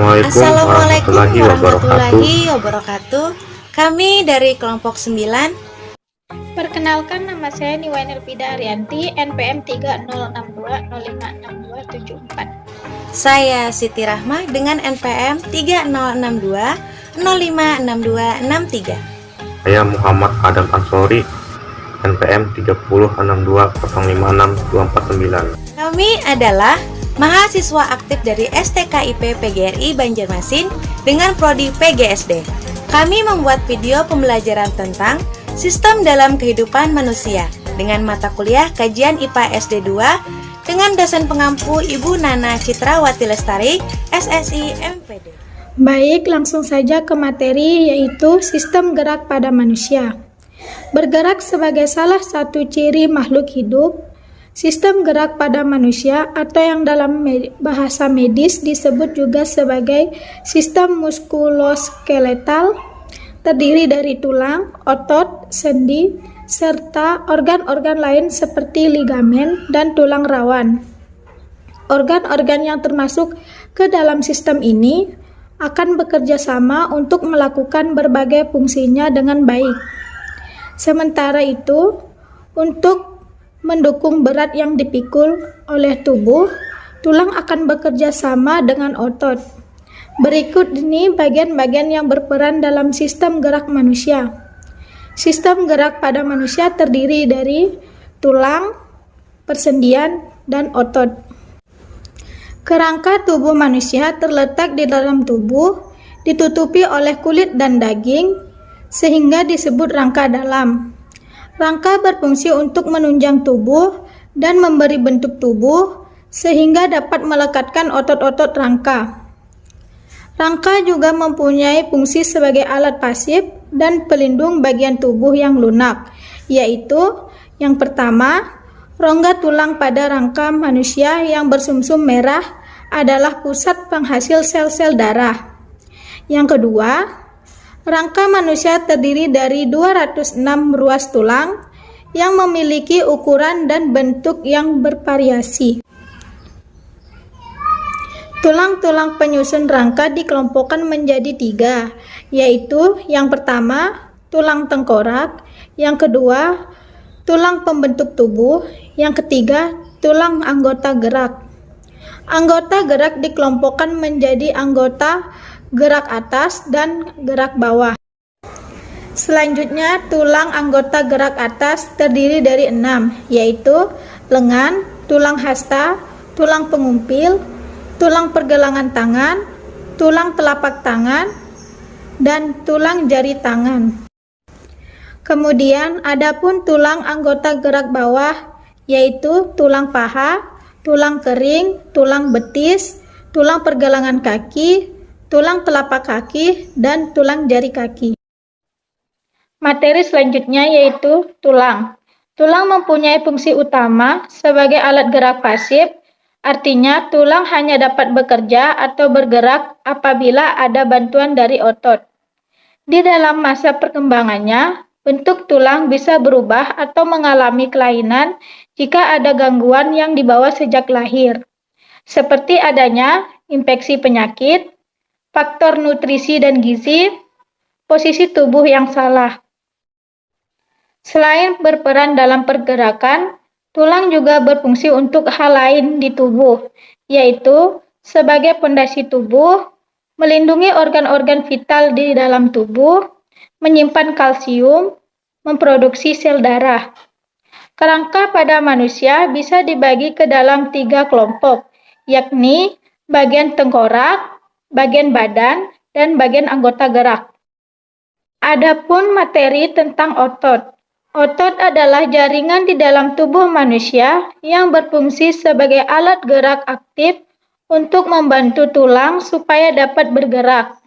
Assalamualaikum warahmatullahi wabarakatuh. Kami dari kelompok 9. Perkenalkan, nama saya Niwain Elpida Arianti, NPM 3062056274. Saya Siti Rahmah dengan NPM 3062056263. Saya Muhammad Adam Ansori, NPM 30620562249. Kami adalah mahasiswa aktif dari STKIP PGRI Banjarmasin dengan prodi PGSD. Kami membuat video pembelajaran tentang sistem dalam kehidupan manusia dengan mata kuliah kajian IPA SD 2 dengan dosen pengampu Ibu Nana Citrawati Lestari, SSI MPD. Baik, langsung saja ke materi, yaitu sistem gerak pada manusia. Bergerak sebagai salah satu ciri makhluk hidup. Sistem gerak pada manusia atau yang dalam bahasa medis disebut juga sebagai sistem muskuloskeletal, terdiri dari tulang, otot, sendi, serta organ-organ lain seperti ligamen dan tulang rawan. Organ-organ yang termasuk ke dalam sistem ini akan bekerja sama untuk melakukan berbagai fungsinya dengan baik. Sementara itu, untuk mendukung berat yang dipikul oleh tubuh, tulang akan bekerja sama dengan otot. Berikut ini bagian-bagian yang berperan dalam sistem gerak manusia. Sistem gerak pada manusia terdiri dari tulang, persendian, dan otot. Kerangka tubuh manusia terletak di dalam tubuh, ditutupi oleh kulit dan daging, sehingga disebut rangka dalam. Rangka berfungsi untuk menunjang tubuh dan memberi bentuk tubuh sehingga dapat melekatkan otot-otot rangka. Rangka juga mempunyai fungsi sebagai alat pasif dan pelindung bagian tubuh yang lunak, yaitu yang pertama, rongga tulang pada rangka manusia yang bersumsum merah adalah pusat penghasil sel-sel darah. Yang kedua, rangka manusia terdiri dari 206 ruas tulang yang memiliki ukuran dan bentuk yang bervariasi. Tulang-tulang penyusun rangka dikelompokkan menjadi 3, yaitu yang pertama, tulang tengkorak, yang kedua, tulang pembentuk tubuh, yang ketiga, tulang anggota gerak. Anggota gerak dikelompokkan menjadi anggota gerak atas dan gerak bawah. Selanjutnya, tulang anggota gerak atas terdiri dari 6, yaitu lengan, tulang hasta, tulang pengumpil, tulang pergelangan tangan, tulang telapak tangan, dan tulang jari tangan. Kemudian, adapun tulang anggota gerak bawah, yaitu tulang paha, tulang kering, tulang betis, tulang pergelangan kaki, tulang telapak kaki, dan tulang jari kaki. Materi selanjutnya yaitu tulang. Tulang mempunyai fungsi utama sebagai alat gerak pasif, artinya tulang hanya dapat bekerja atau bergerak apabila ada bantuan dari otot. Di dalam masa perkembangannya, bentuk tulang bisa berubah atau mengalami kelainan jika ada gangguan yang dibawa sejak lahir, seperti adanya infeksi penyakit, faktor nutrisi dan gizi, posisi tubuh yang salah. Selain berperan dalam pergerakan, tulang juga berfungsi untuk hal lain di tubuh, yaitu sebagai pondasi tubuh, melindungi organ-organ vital di dalam tubuh, menyimpan kalsium, memproduksi sel darah. Kerangka pada manusia bisa dibagi ke dalam 3 kelompok, yakni bagian tengkorak, bagian badan, dan bagian anggota gerak. Adapun materi tentang otot. Otot adalah jaringan di dalam tubuh manusia yang berfungsi sebagai alat gerak aktif untuk membantu tulang supaya dapat bergerak.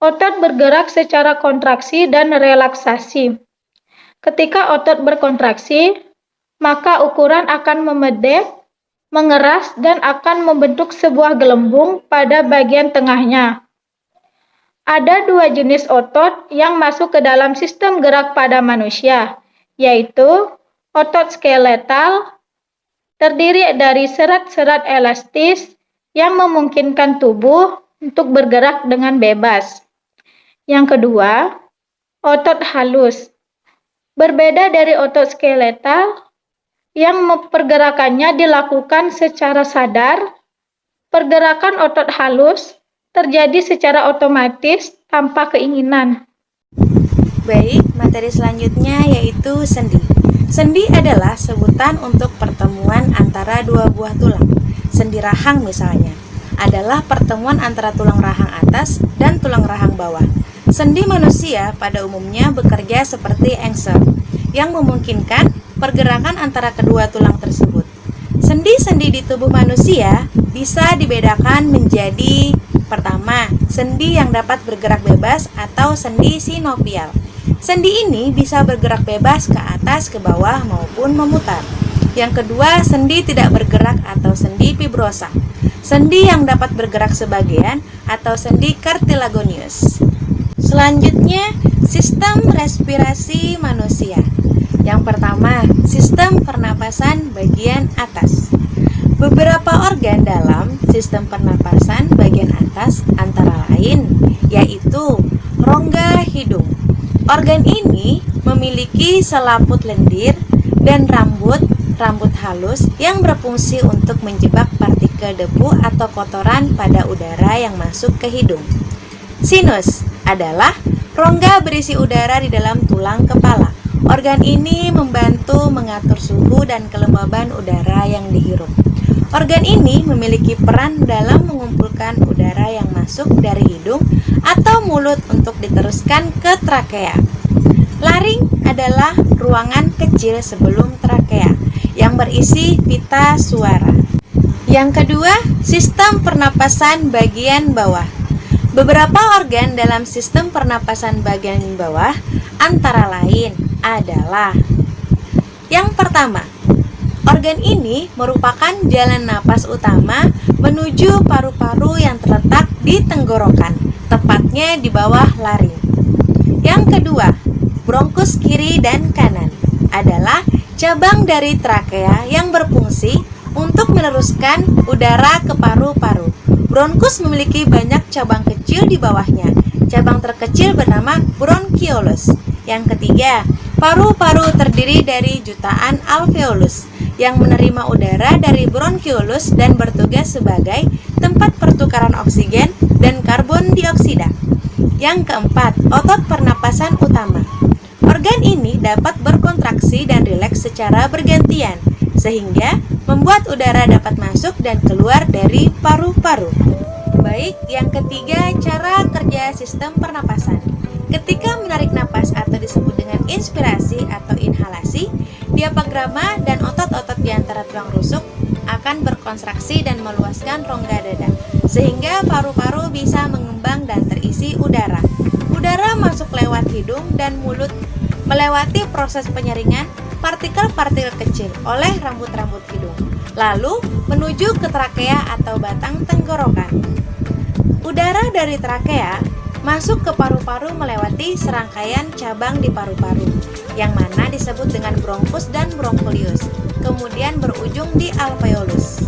Otot bergerak secara kontraksi dan relaksasi. Ketika otot berkontraksi, maka ukuran akan memedek, mengeras, dan akan membentuk sebuah gelembung pada bagian tengahnya. Ada 2 jenis otot yang masuk ke dalam sistem gerak pada manusia, yaitu otot skeletal, terdiri dari serat-serat elastis yang memungkinkan tubuh untuk bergerak dengan bebas. Yang kedua, otot halus. Berbeda dari otot skeletal yang pergerakannya dilakukan secara sadar, pergerakan otot halus terjadi secara otomatis tanpa keinginan. Baik, materi selanjutnya yaitu sendi. Sendi adalah sebutan untuk pertemuan antara dua buah tulang. Sendi rahang misalnya adalah pertemuan antara tulang rahang atas dan tulang rahang bawah. Sendi manusia pada umumnya bekerja seperti engsel yang memungkinkan pergerakan antara kedua tulang tersebut. Sendi-sendi di tubuh manusia bisa dibedakan menjadi: pertama, sendi yang dapat bergerak bebas atau sendi sinovial. Sendi ini bisa bergerak bebas ke atas, ke bawah, maupun memutar. Yang kedua, sendi tidak bergerak atau sendi fibrosa. Sendi yang dapat bergerak sebagian atau sendi cartilaginous. Selanjutnya, sistem respirasi manusia. Yang pertama, sistem pernapasan bagian atas. Beberapa organ dalam sistem pernapasan bagian atas antara lain yaitu rongga hidung. Organ ini memiliki selaput lendir dan rambut halus yang berfungsi untuk menjebak partikel debu atau kotoran pada udara yang masuk ke hidung. Sinus adalah rongga berisi udara di dalam tulang kepala. Organ ini membantu mengatur suhu dan kelembaban udara yang dihirup. Organ ini memiliki peran dalam mengumpulkan udara yang masuk dari hidung atau mulut untuk diteruskan ke trakea. Laring adalah ruangan kecil sebelum trakea yang berisi pita suara. Yang kedua, sistem pernapasan bagian bawah. Beberapa organ dalam sistem pernapasan bagian bawah antara lain adalah: yang pertama, organ ini merupakan jalan napas utama menuju paru-paru yang terletak di tenggorokan, tepatnya di bawah laring. Yang kedua, bronkus kiri dan kanan adalah cabang dari trakea yang berfungsi untuk meneruskan udara ke paru-paru. Bronkus memiliki banyak cabang kecil di bawahnya. Cabang terkecil bernama bronchiolus. Yang ketiga, paru-paru terdiri dari jutaan alveolus yang menerima udara dari bronchiolus dan bertugas sebagai tempat pertukaran oksigen dan karbon dioksida. Yang keempat, otot pernapasan utama. Organ ini dapat berkontraksi dan rileks secara bergantian, sehingga membuat udara dapat masuk dan keluar dari paru-paru. Baik, yang ketiga, cara kerja sistem pernapasan. Ketika menarik napas atau disebut dengan inspirasi atau inhalasi, diafragma dan otot-otot di antara tulang rusuk akan berkontraksi dan meluaskan rongga dada, sehingga paru-paru bisa mengembang dan terisi udara. Udara masuk lewat hidung dan mulut, melewati proses penyaringan partikel-partikel kecil oleh rambut-rambut hidung, lalu menuju ke trakea atau batang tenggorokan. Udara dari trakea masuk ke paru-paru melewati serangkaian cabang di paru-paru, yang mana disebut dengan bronkus dan broncholius, kemudian berujung di alveolus.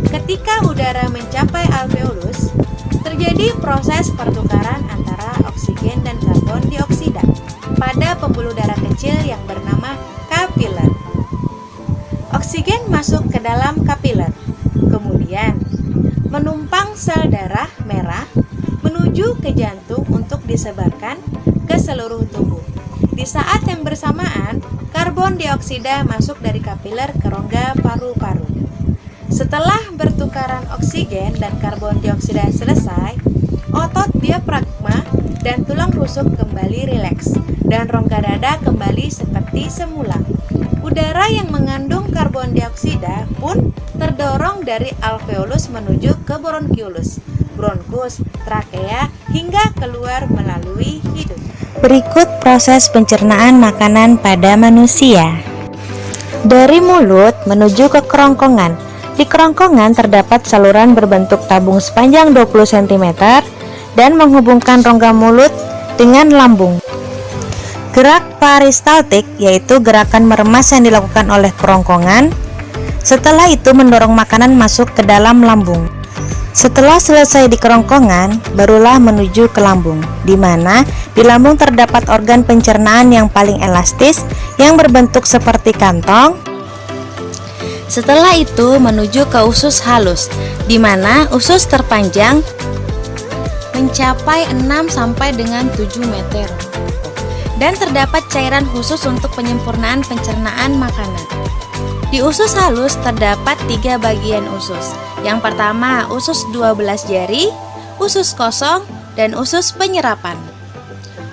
Ketika udara mencapai alveolus, terjadi proses pertukaran antara oksigen dan karbon dioksida pada pembuluh darah kecil yang bernama kapiler. Oksigen masuk ke dalam kapiler, kemudian menumpang sel darah merah menuju ke jantung untuk disebarkan ke seluruh tubuh. Di saat yang bersamaan, karbon dioksida masuk dari kapiler ke rongga paru-paru. Setelah bertukaran oksigen dan karbon dioksida selesai, otot diafragma dan tulang rusuk kembali rileks, dan rongga dada kembali seperti semula. Udara yang mengandung karbon dioksida pun terdorong dari alveolus menuju ke bronchiolus, bronkus, trakea, hingga keluar melalui hidung. Berikut proses pencernaan makanan pada manusia. Dari mulut menuju ke kerongkongan. Di kerongkongan terdapat saluran berbentuk tabung sepanjang 20 cm dan menghubungkan rongga mulut dengan lambung. Gerak peristaltik yaitu gerakan meremas yang dilakukan oleh kerongkongan. Setelah itu mendorong makanan masuk ke dalam lambung. Setelah selesai di kerongkongan, barulah menuju ke lambung, di mana di lambung terdapat organ pencernaan yang paling elastis yang berbentuk seperti kantong. Setelah itu menuju ke usus halus, di mana usus terpanjang mencapai 6 sampai dengan 7 meter. Dan terdapat cairan khusus untuk penyempurnaan pencernaan makanan. Di usus halus terdapat 3 bagian usus. Yang pertama, usus 12 jari, usus kosong, dan usus penyerapan.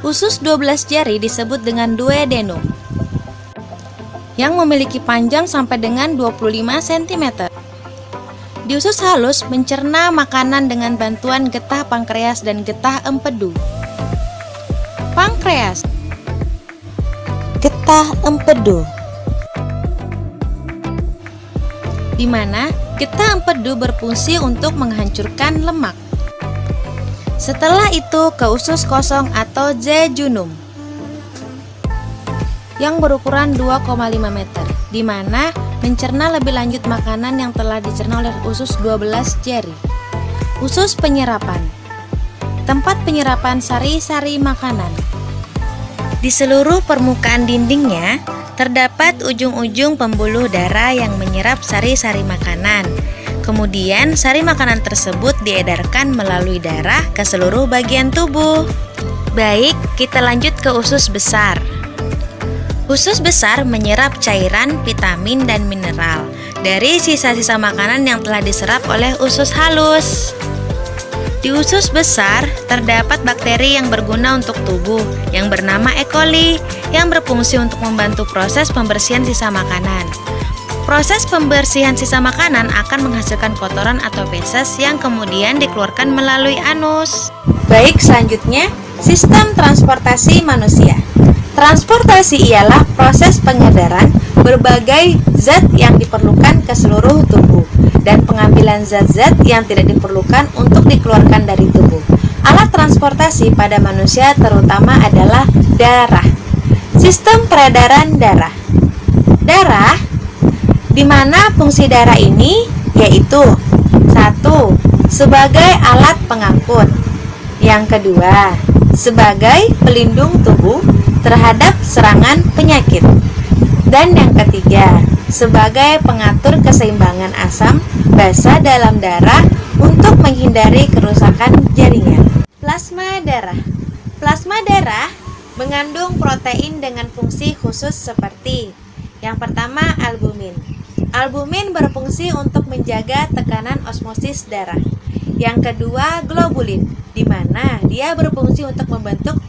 Usus 12 jari disebut dengan duodenum, yang memiliki panjang sampai dengan 25 cm. Di usus halus mencerna makanan dengan bantuan getah pankreas dan getah empedu. Pankreas, getah empedu, di mana getah empedu berfungsi untuk menghancurkan lemak. Setelah itu ke usus kosong atau jejunum yang berukuran 2,5 meter, di mana mencerna lebih lanjut makanan yang telah dicerna oleh usus 12 jari. Usus penyerapan, tempat penyerapan sari-sari makanan. Di seluruh permukaan dindingnya terdapat ujung-ujung pembuluh darah yang menyerap sari-sari makanan. Kemudian sari makanan tersebut diedarkan melalui darah ke seluruh bagian tubuh. Baik, kita lanjut ke usus besar. Usus besar menyerap cairan, vitamin, dan mineral dari sisa-sisa makanan yang telah diserap oleh usus halus. Di usus besar terdapat bakteri yang berguna untuk tubuh yang bernama E. coli yang berfungsi untuk membantu proses pembersihan sisa makanan. Proses pembersihan sisa makanan akan menghasilkan kotoran atau feses yang kemudian dikeluarkan melalui anus. Baik, selanjutnya sistem transportasi manusia. Transportasi ialah proses pengedaran berbagai zat yang diperlukan ke seluruh tubuh dan pengambilan zat-zat yang tidak diperlukan untuk dikeluarkan dari tubuh. Alat transportasi pada manusia terutama adalah darah. Sistem peredaran darah. Darah, di mana fungsi darah ini yaitu 1. Sebagai alat pengangkut. Yang kedua, sebagai pelindung tubuh terhadap serangan penyakit. Dan yang ketiga, sebagai pengatur keseimbangan asam basa dalam darah untuk menghindari kerusakan jaringan. Plasma darah. Plasma darah mengandung protein dengan fungsi khusus seperti yang pertama, albumin. Albumin berfungsi untuk menjaga tekanan osmosis darah. Yang kedua, globulin, di mana dia berfungsi untuk membentuk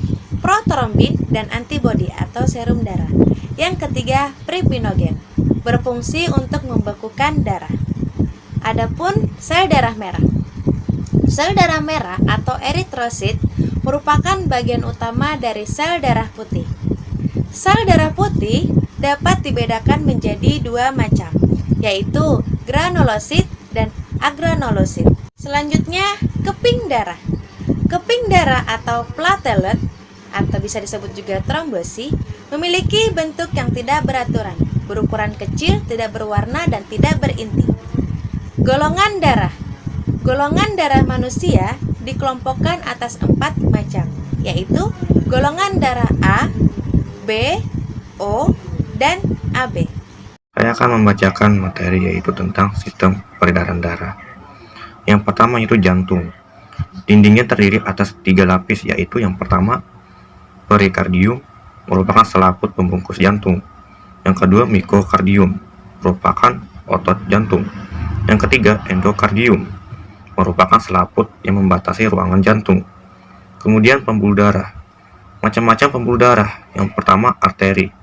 protrombin dan antibodi atau serum darah. Yang ketiga, fibrinogen, berfungsi untuk membekukan darah. Adapun sel darah merah. Sel darah merah atau eritrosit merupakan bagian utama dari sel darah putih. Sel darah putih dapat dibedakan menjadi 2 macam, yaitu granulosit dan agranulosit. Selanjutnya, keping darah. Keping darah atau platelet atau bisa disebut juga trombosi, memiliki bentuk yang tidak beraturan, berukuran kecil, tidak berwarna, dan tidak berinti. Golongan darah. Golongan darah manusia dikelompokkan atas 4 macam, yaitu golongan darah A, B, O, dan AB. Saya akan membacakan materi yaitu tentang sistem peredaran darah. Yang pertama yaitu jantung. Dindingnya terdiri atas 3 lapis, yaitu yang pertama perikardium, merupakan selaput pembungkus jantung. Yang kedua, miokardium, merupakan otot jantung. Yang ketiga, endokardium, merupakan selaput yang membatasi ruangan jantung. Kemudian pembuluh darah. Macam-macam pembuluh darah. Yang pertama, arteri,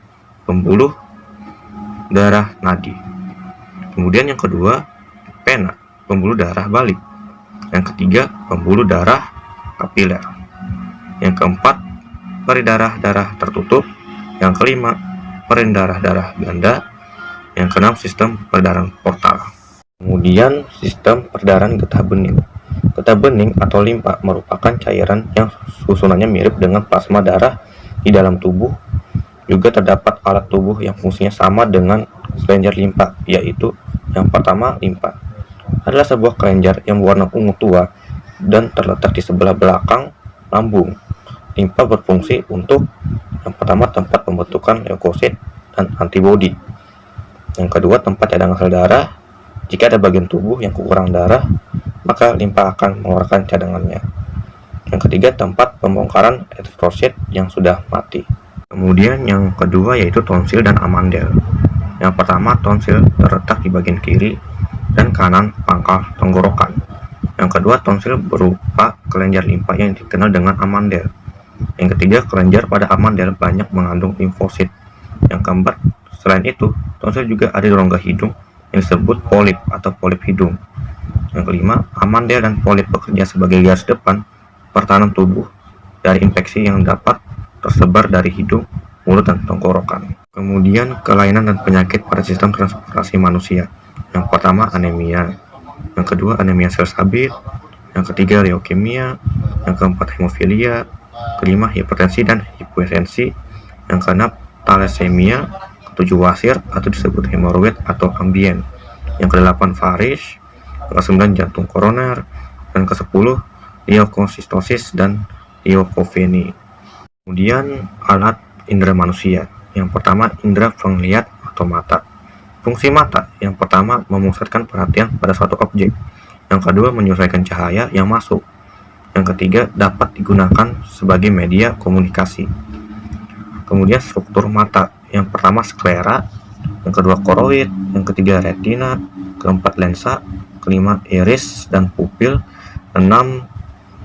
pembuluh darah nadi. Kemudian yang kedua, vena, pembuluh darah balik. Yang ketiga, pembuluh darah kapiler. Yang keempat, peredaran darah tertutup. Yang kelima, peredaran darah ganda. Yang keenam, sistem peredaran portal. Kemudian sistem peredaran getah bening. Getah bening atau limpa merupakan cairan yang susunannya mirip dengan plasma darah di dalam tubuh. Juga terdapat alat tubuh yang fungsinya sama dengan kelenjar limpa, yaitu yang pertama limpa. adalah sebuah kelenjar yang berwarna ungu tua dan terletak di sebelah belakang lambung. Limpa berfungsi untuk yang pertama tempat pembentukan leukosit dan antibodi. Yang kedua tempat cadangan sel darah. Jika ada bagian tubuh yang kekurangan darah, maka limpa akan mengeluarkan cadangannya. Yang ketiga tempat pembongkaran eritrosit yang sudah mati. Kemudian yang kedua yaitu tonsil dan amandel. Yang pertama, tonsil terletak di bagian kiri dan kanan pangkal tenggorokan. Yang kedua, tonsil berupa kelenjar limpa yang dikenal dengan amandel. Yang ketiga, kelenjar pada amandel banyak mengandung limfosit. Yang keempat, selain itu, tonsil juga ada di rongga hidung yang disebut polip atau polip hidung. Yang kelima, amandel dan polip bekerja sebagai garis depan pertahanan tubuh dari infeksi yang dapat tersebar dari hidung, mulut, dan tenggorokan. Kemudian kelainan dan penyakit pada sistem transportasi manusia. Yang pertama anemia, yang kedua anemia sel sabit, yang ketiga leukemia, yang keempat hemofilia, kelima hipertensi dan hipotensi, yang keenam thalassemia, ketujuh wasir atau disebut hemoroid atau ambien, yang kedelapan varis, yang kesembilan jantung koroner, dan kesepuluh leukositosis dan leukopenia. Kemudian alat indera manusia. Yang pertama, indera penglihat atau mata. Fungsi mata yang pertama memusatkan perhatian pada suatu objek. Yang kedua, menyesuaikan cahaya yang masuk. Yang ketiga, dapat digunakan sebagai media komunikasi. Kemudian struktur mata. Yang pertama, sklera. Yang kedua, koroid. Yang ketiga, retina. Keempat, lensa. Kelima, iris dan pupil. Enam,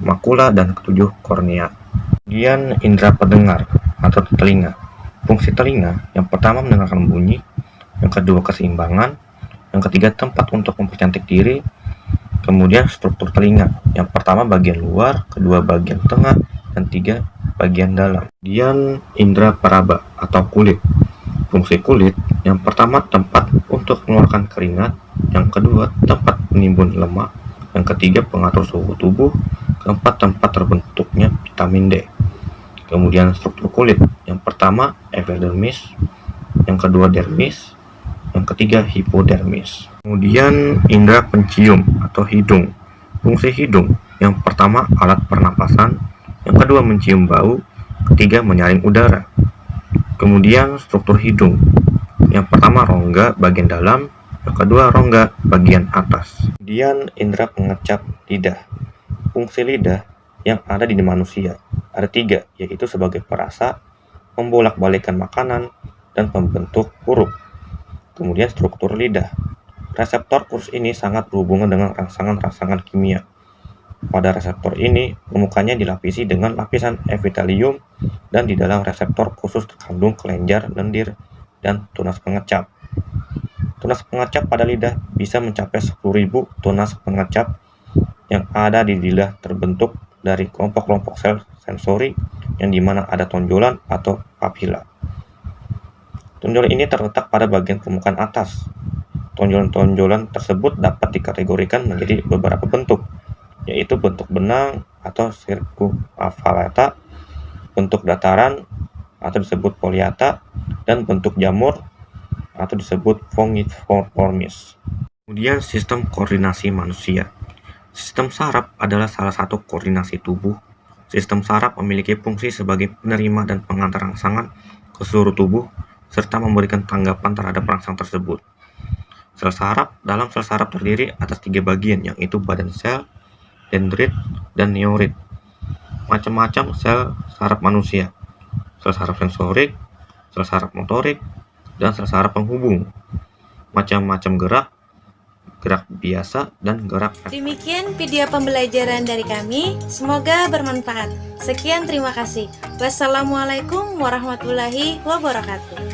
makula. Dan ketujuh, kornea. Kemudian indera pendengar atau telinga. Fungsi telinga yang pertama mendengarkan bunyi, yang kedua keseimbangan, yang ketiga tempat untuk mempercantik diri. Kemudian struktur telinga yang pertama bagian luar, kedua bagian tengah, dan tiga bagian dalam. Kemudian indera peraba atau kulit. Fungsi kulit yang pertama tempat untuk mengeluarkan keringat, yang kedua tempat menimbun lemak, yang ketiga pengatur suhu tubuh, keempat tempat terbentuknya vitamin D. Kemudian struktur kulit yang pertama epidermis, yang kedua dermis, yang ketiga hipodermis. Kemudian indera pencium atau hidung. Fungsi hidung yang pertama alat pernapasan, yang kedua mencium bau, ketiga menyaring udara. Kemudian struktur hidung yang pertama rongga bagian dalam, yang kedua rongga bagian atas. Kemudian indera pengecap lidah. Fungsi lidah yang ada di manusia ada tiga, yaitu sebagai perasa, membolak-balikkan makanan, dan pembentuk huruf. Kemudian struktur lidah. Reseptor khusus ini sangat berhubungan dengan rangsangan-rangsangan kimia. Pada reseptor ini, permukaannya dilapisi dengan lapisan epitelium, dan di dalam reseptor khusus terkandung kelenjar lendir dan tunas pengecap. Tunas pengecap pada lidah bisa mencapai 10.000 tunas pengecap yang ada di lidah terbentuk dari kelompok-kelompok sel sensori yang dimana ada tonjolan atau papila. Tonjolan ini terletak pada bagian permukaan atas. Tonjolan-tonjolan tersebut dapat dikategorikan menjadi beberapa bentuk, yaitu bentuk benang atau circumavallata, bentuk dataran atau disebut poliata, dan bentuk jamur atau disebut fungiformis. Kemudian sistem koordinasi manusia. Sistem saraf adalah salah satu koordinasi tubuh. Sistem saraf memiliki fungsi sebagai penerima dan pengantar rangsangan ke seluruh tubuh, serta memberikan tanggapan terhadap rangsang tersebut. Dalam sel saraf terdiri atas 3 bagian, yaitu badan sel, dendrit, dan neurit. Macam-macam sel saraf manusia. Sel saraf sensorik, sel saraf motorik, dan sel saraf penghubung. Macam-macam gerak biasa, dan gerak. Demikian video pembelajaran dari kami, semoga bermanfaat. Sekian, terima kasih. Wassalamualaikum warahmatullahi wabarakatuh.